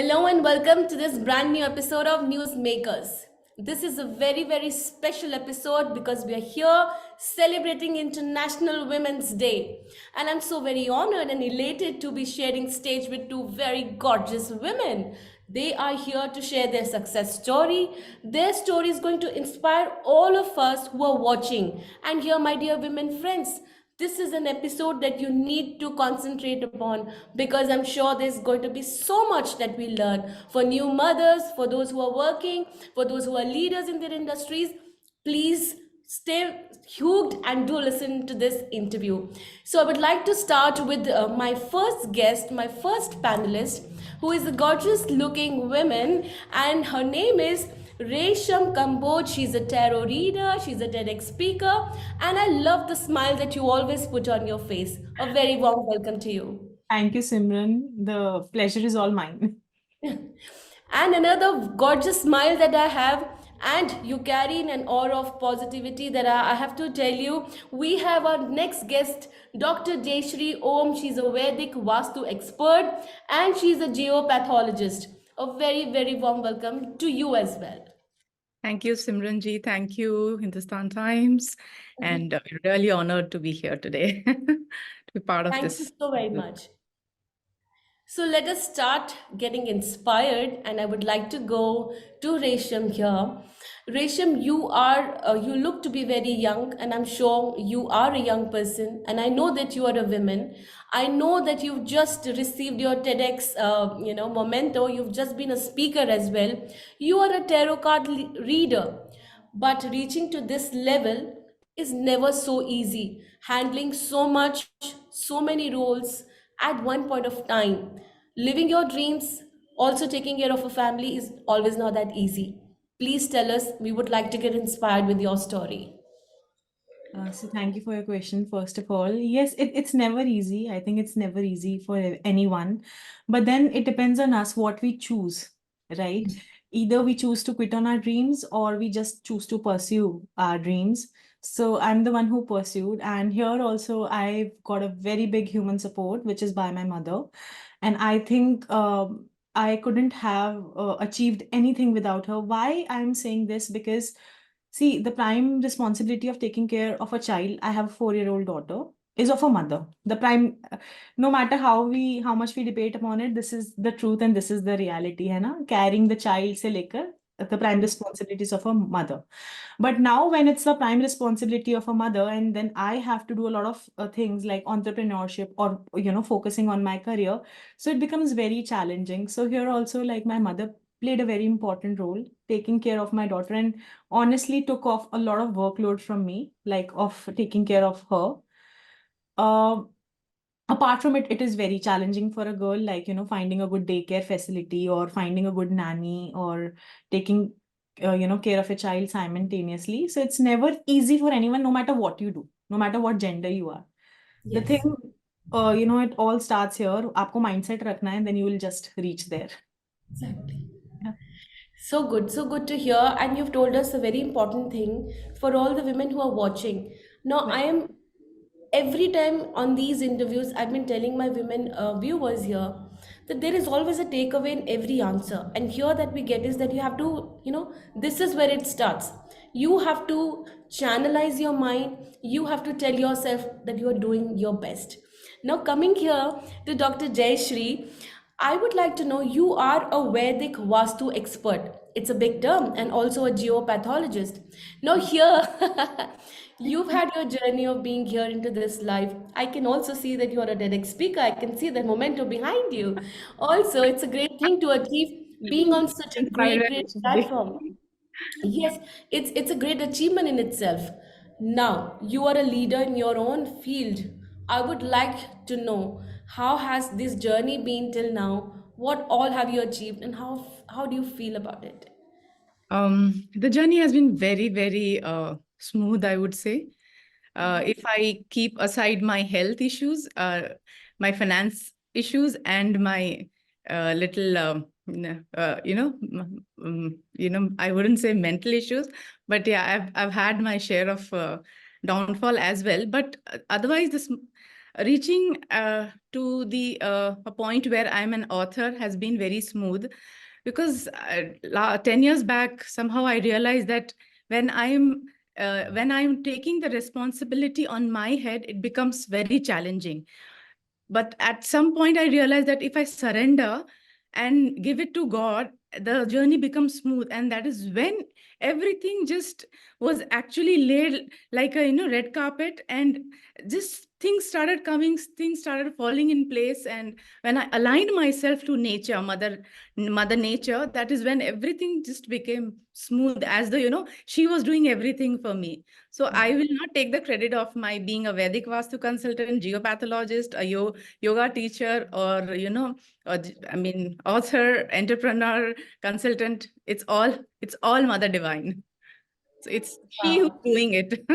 Hello and welcome to this brand new episode of Newsmakers. This is a very, very special episode because we are here celebrating International Women's Day. And I'm so very honored and elated to be sharing stage with two very gorgeous women. They are here to share their success story. Their story is going to inspire all of us who are watching. And here, my dear women friends, this is an episode that you need to concentrate upon because I'm sure there's going to be so much that we learn for new mothers, for those who are working, for those who are leaders in their industries. Please stay hooked and do listen to this interview. So I would like to start with my first guest, my first panelist, who is a gorgeous looking woman, and her name is Resham Kamboj. She's a tarot reader, she's a TEDx speaker, and I love the smile that you always put on your face. A very warm welcome to you. Thank you, Simran. The pleasure is all mine. And another gorgeous smile that I have, and you carry in an aura of positivity that I have to tell you. We have our next guest, Dr. Jayshree Om. She's a Vedic Vāstu expert and she's a geopathologist. A very, very warm welcome to you as well. Thank you, Simran ji. Thank you, Hindustan Times. And we're really honored to be here today, to be part of this. Thank you so very much. So let us start getting inspired, and I would like to go to Resham here. Resham, you look to be very young, and I'm sure you are a young person, and I know that you are a woman. I know that you've just received your TEDx, memento. You've just been a speaker as well. You are a tarot card reader, but reaching to this level is never so easy. Handling so much, so many roles at one point of time. Living your dreams, also taking care of a family is always not that easy. Please tell us, we would like to get inspired with your story. So thank you for your question, first of all. Yes, it's never easy. I think it's never easy for anyone. But then it depends on us what we choose, right? Either we choose to quit on our dreams or we just choose to pursue our dreams. So I'm the one who pursued. And here also, I've got a very big human support, which is by my mother. And I think I couldn't have achieved anything without her. Why I'm saying this? Because see, the prime responsibility of taking care of a child, I have a 4-year-old daughter, is of a mother. The prime, no matter how much we debate upon it, this is the truth and this is the reality, है ना? Carrying the child se lekar, the prime responsibilities of a mother. But now when it's the prime responsibility of a mother, and then I have to do a lot of things like entrepreneurship or, focusing on my career. So it becomes very challenging. So here also, like, my mother played a very important role taking care of my daughter and honestly took off a lot of workload from me, like of taking care of her. Apart from it, it is very challenging for a girl, like, finding a good daycare facility or finding a good nanny or taking, care of a child simultaneously. So it's never easy for anyone, no matter what you do, no matter what gender you are. Yes. The thing, it all starts here. Aapko mindset rakhna hai, and then you will just reach there. Exactly. Yeah. So good to hear. And you've told us a very important thing for all the women who are watching. Now, I am every time on these interviews, I've been telling my women viewers here that there is always a takeaway in every answer. And here that we get is that you have to, this is where it starts. You have to channelize your mind. You have to tell yourself that you are doing your best. Now, coming here to Dr. Jayshree, I would like to know, you are a Vedic Vastu expert. It's a big term, and also a geopathologist. Now here, you've had your journey of being here into this life. I can also see that you are a TEDx speaker. I can see the momentum behind you. Also, it's a great thing to achieve being on such a great platform. Yes, it's a great achievement in itself. Now, you are a leader in your own field. I would like to know, how has this journey been till now? What all have you achieved, and how do you feel about it? The journey has been very, very smooth, I would say. If I keep aside my health issues, my finance issues, and my little, I wouldn't say mental issues, but yeah, I've had my share of downfall as well. But otherwise, reaching to the a point where I'm an author has been very smooth, because 10 years back, somehow I realized that when I'm taking the responsibility on my head, it becomes very challenging. But at some point, I realized that if I surrender and give it to God, the journey becomes smooth. And that is when everything just was actually laid like a red carpet, and just things started coming, things started falling in place. And when I aligned myself to nature, mother nature, that is when everything just became smooth, as though she was doing everything for me. So I will not take the credit of my being a Vedic Vastu consultant, geopathologist, a yoga teacher, or I mean, author, entrepreneur, consultant. It's all Mother Divine. So it's she who's Wow. doing it.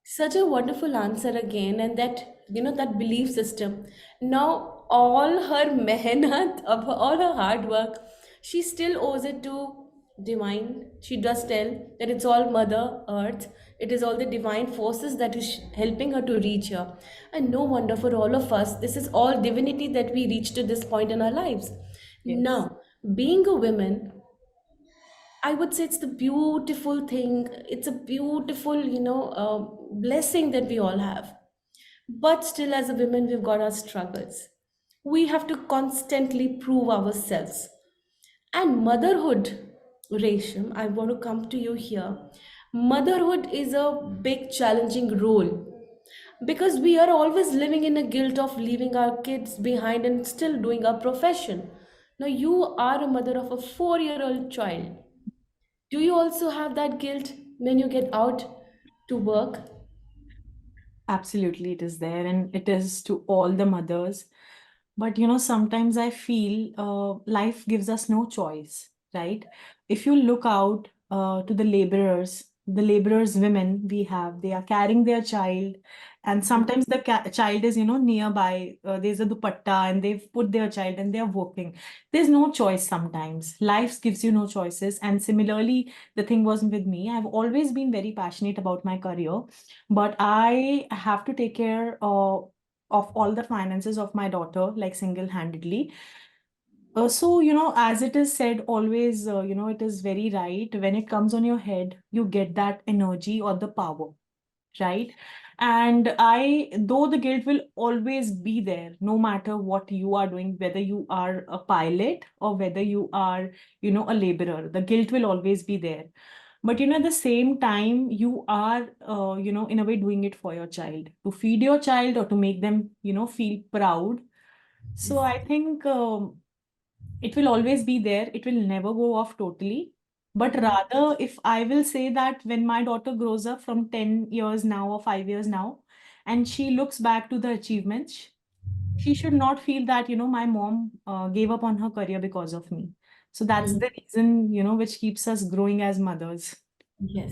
Such a wonderful answer again, and that belief system. Now, all her mehnat, of all her hard work, she still owes it to divine. She does tell that it's all Mother Earth. It is all the divine forces that is helping her to reach here. And no wonder for all of us, this is all divinity that we reach to this point in our lives. Yes. Now, being a woman, I would say it's the beautiful thing. It's a beautiful, blessing that we all have. But still, as a women, we've got our struggles. We have to constantly prove ourselves. And motherhood, Resham, I want to come to you here. Motherhood is a big challenging role because we are always living in a guilt of leaving our kids behind and still doing our profession. Now, you are a mother of a 4-year-old child. Do you also have that guilt when you get out to work? Absolutely, it is there, and it is to all the mothers. But sometimes I feel life gives us no choice, right? If you look out to the laborers women we have, they are carrying their child, and sometimes the child is nearby. There's a dupatta, and they've put their child, and they're walking. There's no choice sometimes. Life gives you no choices, and similarly, the thing wasn't with me. I've always been very passionate about my career, but I have to take care of all the finances of my daughter, like single-handedly. So, as it is said, always, it is very right. When it comes on your head, you get that energy or the power, right? And though the guilt will always be there, no matter what you are doing, whether you are a pilot or whether you are, a laborer, the guilt will always be there. But at the same time, you are, in a way, doing it for your child, to feed your child or to make them, feel proud. So I think it will always be there. It will never go off totally. But rather, if I will say that when my daughter grows up from 10 years now or 5 years now, and she looks back to the achievements, she should not feel that, my mom gave up on her career because of me. So that's the reason, which keeps us growing as mothers. Yes.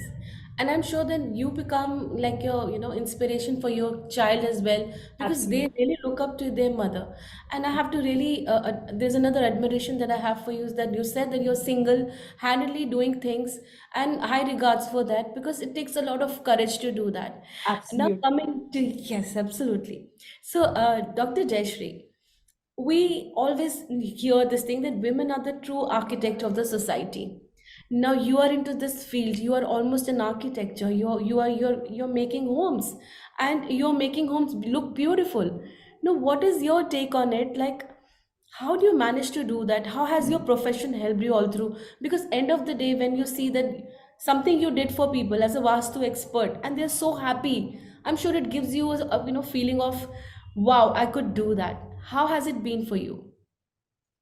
And I'm sure that you become like your, inspiration for your child as well, because they Absolutely. really look up to their mother. And I have to really, there's another admiration that I have for you is that you said that you're single-handedly doing things, and high regards for that because it takes a lot of courage to do that. Now Absolutely. coming to, yes, absolutely. So, Dr. Jayshree, we always hear this thing that women are the true architect of the society. Now you are into this field, you are almost an architecture, you're making homes, and you're making homes look beautiful. Now what is your take on it? Like, how do you manage to do that? How has your profession helped you all through? Because end of the day, when you see that something you did for people as a vastu expert and they're so happy, I'm sure it gives you a feeling of, wow, I could do that. How has it been for you?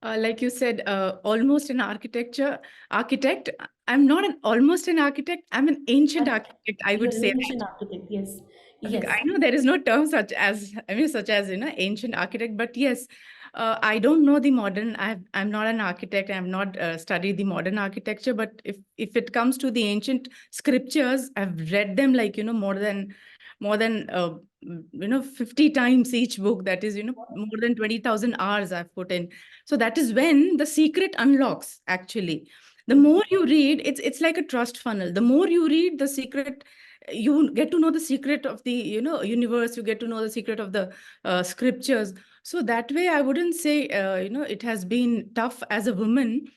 Like you said, almost an architect. I'm not an almost an architect. I'm an ancient Correct. architect, I would You're an say. ancient architect. Yes. I Yes. know there is no term such as, I mean, such as, ancient architect, but yes, I don't know the modern. I'm not an architect. I've not studied the modern architecture, but if it comes to the ancient scriptures, I've read them like, more than 50 times each book. That is, more than 20,000 hours I've put in. So that is when the secret unlocks, actually. The more you read, it's like a trust funnel. The more you read, the secret you get to know the secret of the universe. You get to know the secret of the scriptures. So that way, I wouldn't say it has been tough as a woman,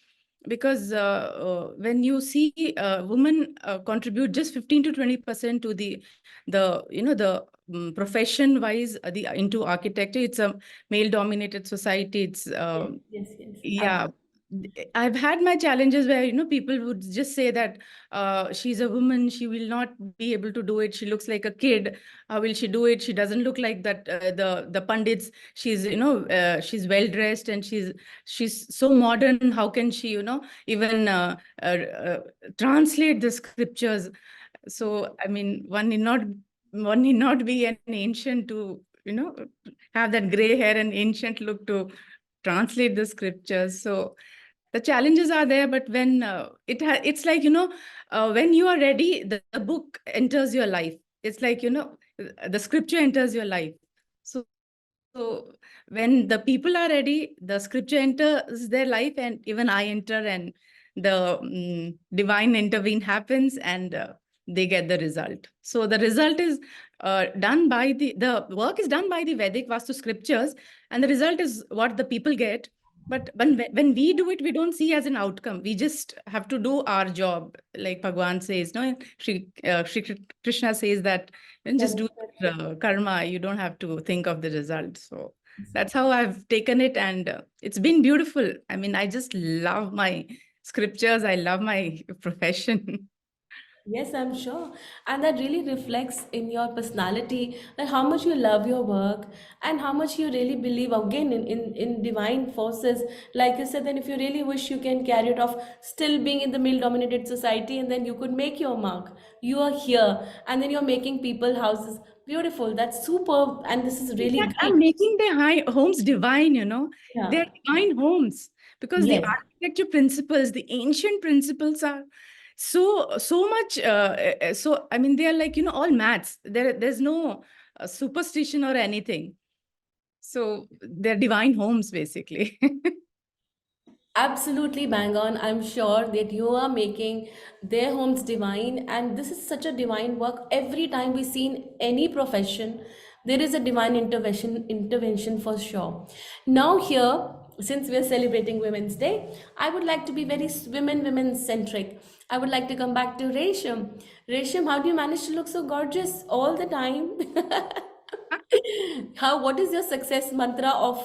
because when you see women contribute just 15 to 20% to the profession wise, the into architecture. It's a male dominated society. It's Yes, yes, yes. yeah. Absolutely. I've had my challenges where people would just say that she's a woman, she will not be able to do it, she looks like a kid, how will she do it, she doesn't look like that the pundits, she's she's well dressed and she's so modern, how can she even translate the scriptures. So I mean, one need not be an ancient to have that gray hair and ancient look to translate the scriptures. So the challenges are there, but when it's like when you are ready, the book enters your life. It's like the scripture enters your life. So when the people are ready, the scripture enters their life, and even I enter, and the divine intervene happens, and they get the result. So the result is done by the work is done by the Vedic Vastu scriptures, and the result is what the people get. But when we do it, we don't see as an outcome. We just have to do our job, like Bhagwan says. No, Shri Krishna says that, and just do karma. You don't have to think of the result. So that's how I've taken it, and it's been beautiful. I mean, I just love my scriptures. I love my profession. Yes, I'm sure. And that really reflects in your personality, that how much you love your work and how much you really believe again in divine forces. Like you said, then if you really wish, you can carry it off, still being in the male dominated society, and then you could make your mark. You are here, and then you're making people houses beautiful. That's superb, and this is In really fact, great. I'm making their homes divine, Yeah. They're divine homes, because the Yes. architecture principles, the ancient principles are so much. So, I mean, they are like, all maths. There's no superstition or anything. So they're divine homes, basically. Absolutely bang on. I'm sure that you are making their homes divine, and this is such a divine work. Every time we see in any profession, there is a divine intervention for sure. Now, here, since we are celebrating Women's Day, I would like to be very women centric. I would like to come back to Resham. Resham, how do you manage to look so gorgeous all the time? How, what is your success mantra of,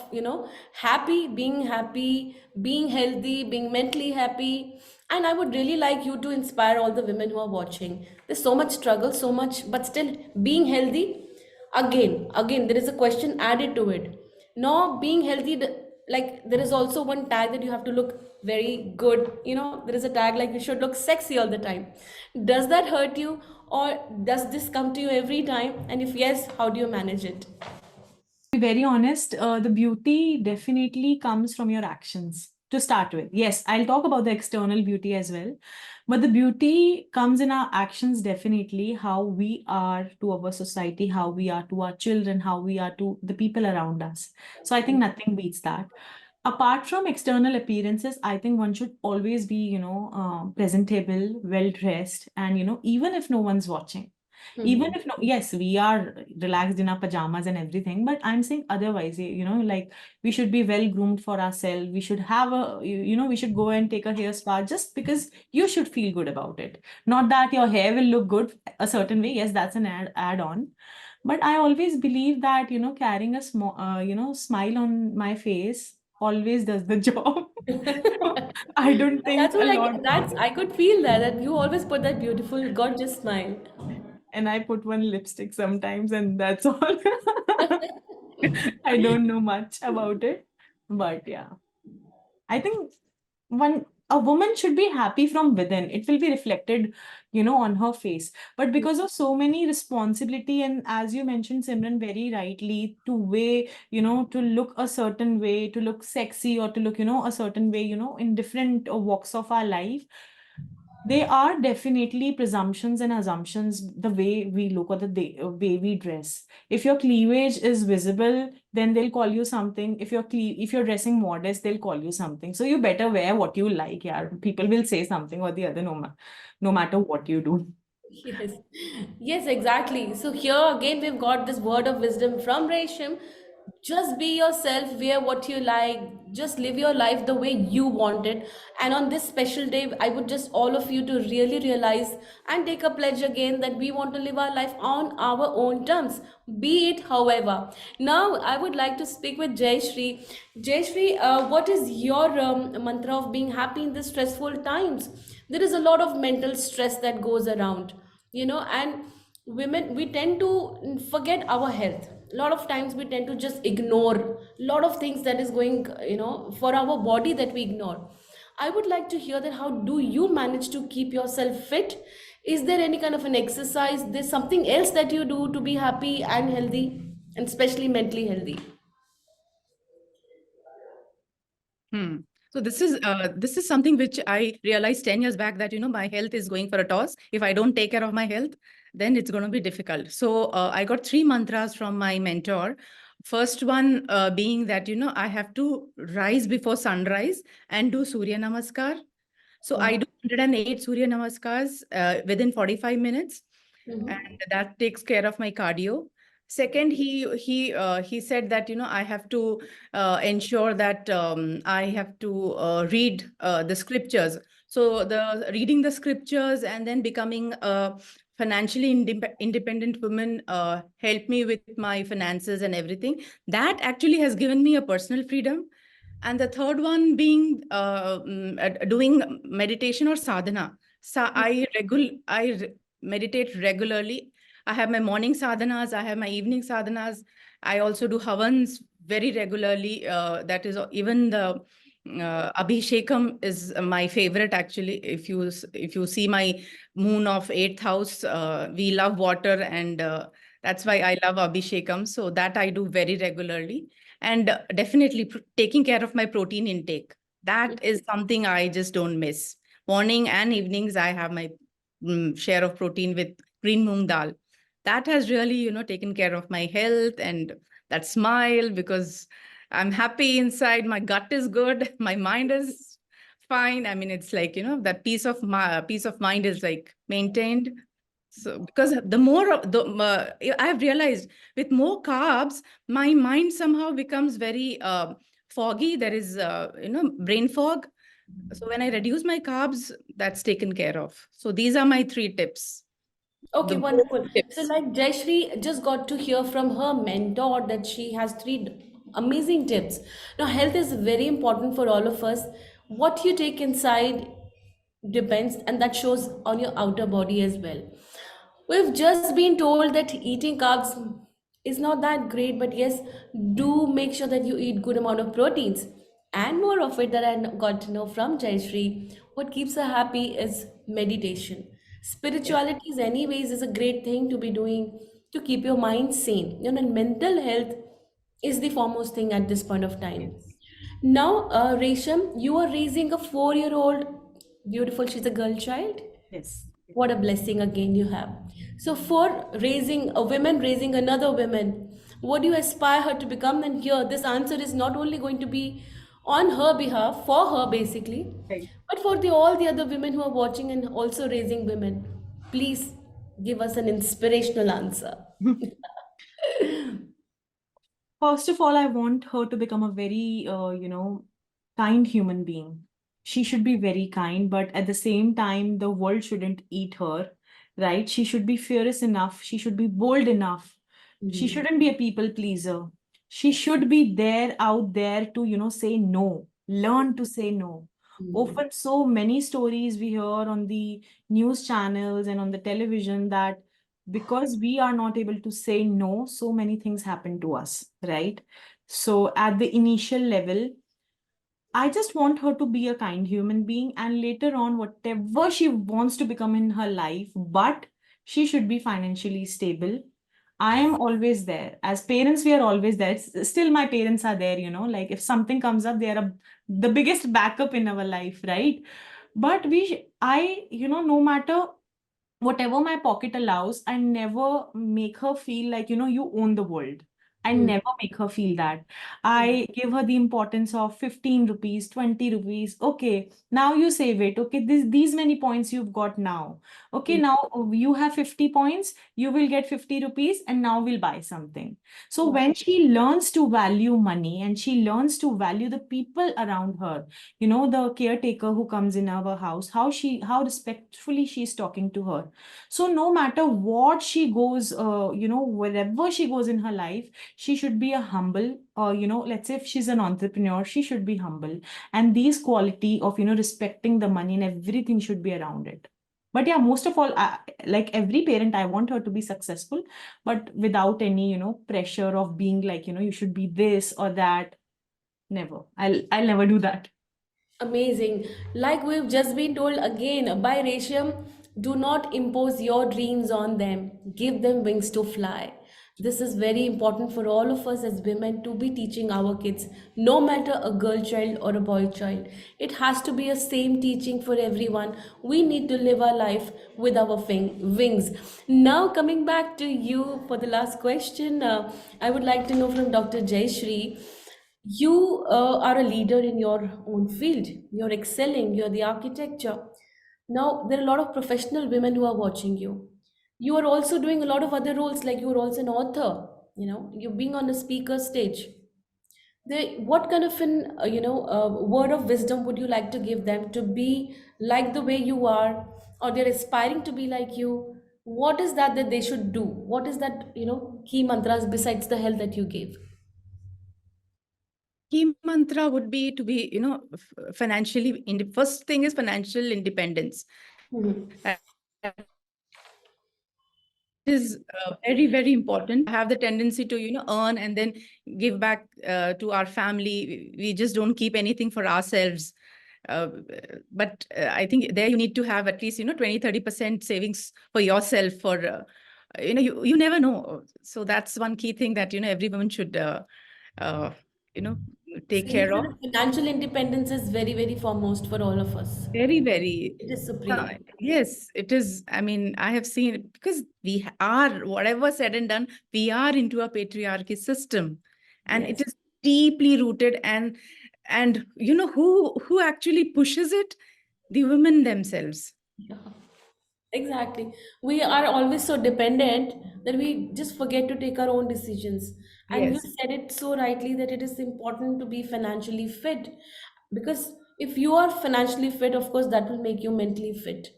happy, being healthy, being mentally happy? And I would really like you to inspire all the women who are watching. There's so much struggle, so much, but still being healthy. Again, there is a question added to it. No, being healthy, like there is also one tag that you have to look very good. There is a tag like you should look sexy all the time. Does that hurt you, or does this come to you every time? And if yes, how do you manage it? Be very honest, the beauty definitely comes from your actions to start with. Yes, I'll talk about the external beauty as well, but the beauty comes in our actions definitely, how we are to our society, how we are to our children, how we are to the people around us. So I think nothing beats that. Apart from external appearances, I think one should always be, presentable, well dressed, and, even if no one's watching. Even Mhm. if no, yes, we are relaxed in our pajamas and everything, but I'm saying otherwise, like we should be well groomed for ourselves. We should have we should go and take a hair spa just because you should feel good about it. Not that your hair will look good a certain way. Yes, that's an add on. But I always believe that, carrying a small, smile on my face always does the job. So I don't think That's a what lot. I could feel that you always put that beautiful, gorgeous smile. And I put one lipstick sometimes, and that's all. I don't know much about it, but yeah, I think one a woman should be happy from within. It will be reflected, on her face. But because of so many responsibility, and as you mentioned, Simran, very rightly, to weigh, to look a certain way, to look sexy, or to look, a certain way, in different walks of our life, they are definitely presumptions and assumptions, the way we look or way we dress. If your cleavage is visible, then they'll call you something. If you're dressing modest, they'll call you something. So you better wear what you like, yeah. People will say something or the other, no matter what you do. Yes, yes, exactly. So here again, we've got this word of wisdom from Resham. Just be yourself, wear what you like, just live your life the way you want it. And on this special day, I would just all of you to really realize and take a pledge again that we want to live our life on our own terms, be it however. Now, I would like to speak with Jayshree. Jayshree, what is your mantra of being happy in these stressful times? There is a lot of mental stress that goes around, and women, we tend to forget our health. A lot of times we tend to just ignore a lot of things that is going, for our body, that we ignore. I would like to hear that how do you manage to keep yourself fit? Is there any kind of an exercise, there's something else that you do to be happy and healthy, and especially mentally healthy? Hmm. So this is something which I realized 10 years back, that my health is going for a toss. If I don't take care of my health, then it's going to be difficult. So I got three mantras from my mentor. First one being that I have to rise before sunrise and do Surya Namaskar. So I Wow. do 108 Surya Namaskars within 45 minutes, and Mm-hmm. that takes care of my cardio. Second, he said that I have to ensure that I have to read the scriptures. So the reading the scriptures and then becoming a financially independent woman helped me with my finances and everything. That actually has given me a personal freedom. And the third one being doing meditation or sadhana. So I meditate regularly. I have my morning sadhanas, I have my evening sadhanas. I also do havans very regularly. That is even the Abhishekam is my favorite actually. If you see my moon of eighth house, we love water, and that's why I love Abhishekam. So that I do very regularly, and definitely taking care of my protein intake. That is something I just don't miss. Morning and evenings, I have my share of protein with green moong dal. That has really, taken care of my health and that smile, because I'm happy inside. My gut is good. My mind is fine. I mean, it's like, that peace of mind is like maintained. So because the more I have realized, with more carbs, my mind somehow becomes very foggy. There is brain fog. So when I reduce my carbs, that's taken care of. So these are my three tips. Okay, The bold wonderful. So, tips. like Jayshree just got to hear from her mentor that she has amazing tips. Now, health is very important for all of us. What you take inside depends, and that shows on your outer body as well. We've just been told that eating carbs is not that great, but yes, do make sure that you eat good amount of proteins and more of it. That I got to know from Jayshree. What keeps her happy is meditation. Yes. Spirituality is anyways is a great thing to be doing to keep your mind sane. Mental health is the foremost thing at this point of time. Yes. Now, Resham, you are raising a 4-year-old. Beautiful, she's a girl child. Yes. What a blessing again you have. So, for raising a woman, raising another woman, what do you aspire her to become? And here, this answer is not only going to be on her behalf, for her basically, Right. but for all the other women who are watching and also raising women. Please give us an inspirational answer. First of all, I want her to become a very, kind human being. She should be very kind, but at the same time, the world shouldn't eat her, right? She should be fearless enough. She should be bold enough. She Mhm. shouldn't be a people pleaser. She should be there, out there to, say no, learn to say no. Mhm. Often, so many stories we hear on the news channels and on the television that because we are not able to say no, so many things happen to us, right? So at the initial level, I just want her to be a kind human being, and later on, whatever she wants to become in her life, but she should be financially stable. I am always there. As parents, we are always there. Still, my parents are there, like if something comes up, they are the biggest backup in our life, right? But no matter whatever my pocket allows, I never make her feel like, you own the world. I Hmm. never make her feel that. I give her the importance of 15 rupees, 20 rupees. Okay, now you save it. Okay, these many points you've got now. Okay, Hmm. now you have 50 points, you will get 50 rupees, and now we'll buy something. So Wow. when she learns to value money and she learns to value the people around her, the caretaker who comes in our house, how respectfully she's talking to her. So no matter what she goes, wherever she goes in her life, she should be a humble, let's say if she's an entrepreneur, she should be humble. And these quality of, respecting the money and everything should be around it. But yeah, most of all, like every parent, I want her to be successful, but without any, pressure of being like, you should be this or that. Never. I'll never do that. Amazing. Like we've just been told again by Resham, do not impose your dreams on them. Give them wings to fly. This is very important for all of us as women to be teaching our kids, no matter a girl child or a boy child. It has to be a same teaching for everyone. We need to live our life with our wings. Now, coming back to you for the last question, I would like to know from Dr. Jayshree. You are a leader in your own field. You're excelling. You're the architecture. Now, there are a lot of professional women who are watching you. You are also doing a lot of other roles, like you are also an author. You're being on a speaker stage. What kind of an word of wisdom would you like to give them to be like the way you are, or they're aspiring to be like you? What is that they should do? What is that key mantras besides the health that you gave? Key mantra would be to be, financially, first thing is financial independence. Mhm. That is very, very important. Have the tendency to, earn and then give back to our family. We just don't keep anything for ourselves. Uh, but I think there you need to have at least, 20-30% savings for yourself for, you never know. So that's one key thing that, every woman should, uh, you know, So take you care feel of. that financial independence is very, very foremost for all of us. Very, very. It is supreme. Yes, it is. I mean, I have seen it because we are, whatever said and done, we are into a patriarchy system, and it Yes. is deeply rooted. And who actually pushes it? The women themselves. Yeah. Exactly. We are always so dependent that we just forget to take our own decisions. And you Yes. said it so rightly that it is important to be financially fit. Because if you are financially fit, of course, that will make you mentally fit.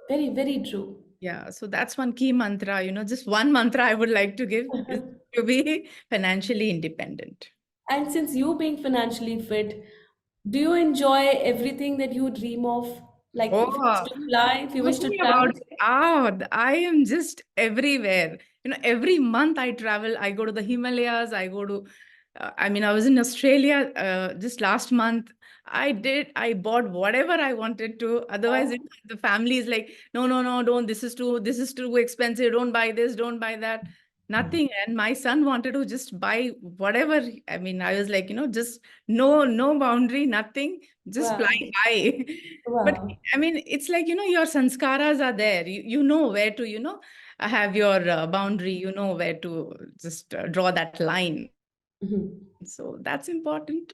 Very, very true. Yeah. So that's one key mantra. Just one mantra I would like to give is to be financially independent. And since you being financially fit, do you enjoy everything that you dream of? Like if you wish Oh, to fly, if you wish to talking travel? about it, I am just everywhere. Every month I travel. I go to the Himalayas. I go to, I mean, I was in Australia just last month. I bought whatever I wanted to. Otherwise, Wow. the family is like, no, no, no, don't. This is too expensive. Don't buy this. Don't buy that. Nothing. And my son wanted to just buy whatever. I mean, I was like, just no boundary, nothing. Just fly Wow. high. But Wow. I mean, it's like, your sanskaras are there. You know where to, have your boundary, you know where to just draw that line. Mhm. So that's important.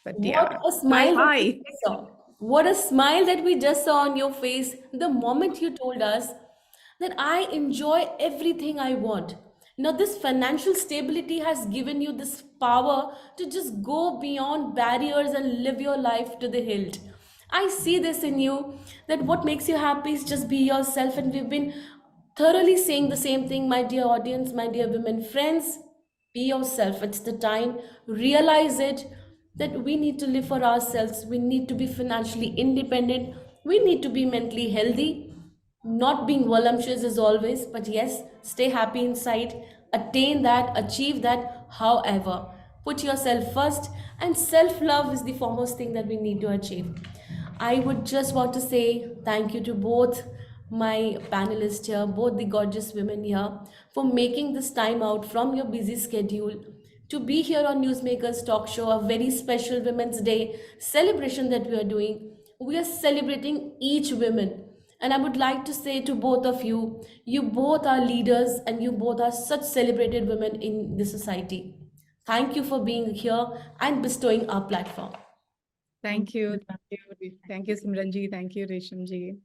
But What yeah, a fly smile that we high. just saw. What a smile that we just saw on your face the moment you told us that I enjoy everything I want. Now, this financial stability has given you this power to just go beyond barriers and live your life to the hilt. I see this in you that what makes you happy is just be yourself, and we've been thoroughly saying the same thing, my dear audience, my dear women friends. Be yourself. It's the time. Realize it that we need to live for ourselves. We need to be financially independent. We need to be mentally healthy. Not being voluptuous as always, but yes, stay happy inside. Attain that, achieve that. However, put yourself first, and self love is the foremost thing that we need to achieve. I would just want to say thank you to both my panelists here, both the gorgeous women here, for making this time out from your busy schedule to be here on Newsmakers Talk Show, a very special Women's Day celebration that we are doing. We are celebrating each woman. And I would like to say to both of you both are leaders and you both are such celebrated women in the society. Thank you for being here and bestowing our platform. Thank you. Thank you. Thank you, Simranji. Thank you, Reshamji.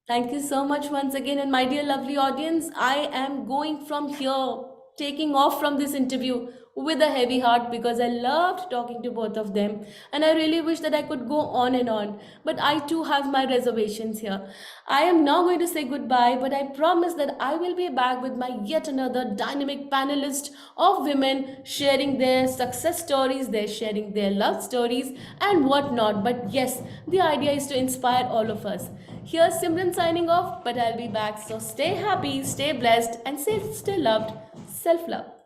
Thank you so much once again. And my dear lovely audience, I am going from here, taking off from this interview with a heavy heart because I loved talking to both of them. And I really wish that I could go on and on. But I too have my reservations here. I am now going to say goodbye, but I promise that I will be back with my yet another dynamic panelist of women sharing their success stories, they're sharing their love stories, and whatnot. But yes, the idea is to inspire all of us. Here's Simran signing off, but I'll be back. So stay happy, stay blessed, and stay loved. Self love.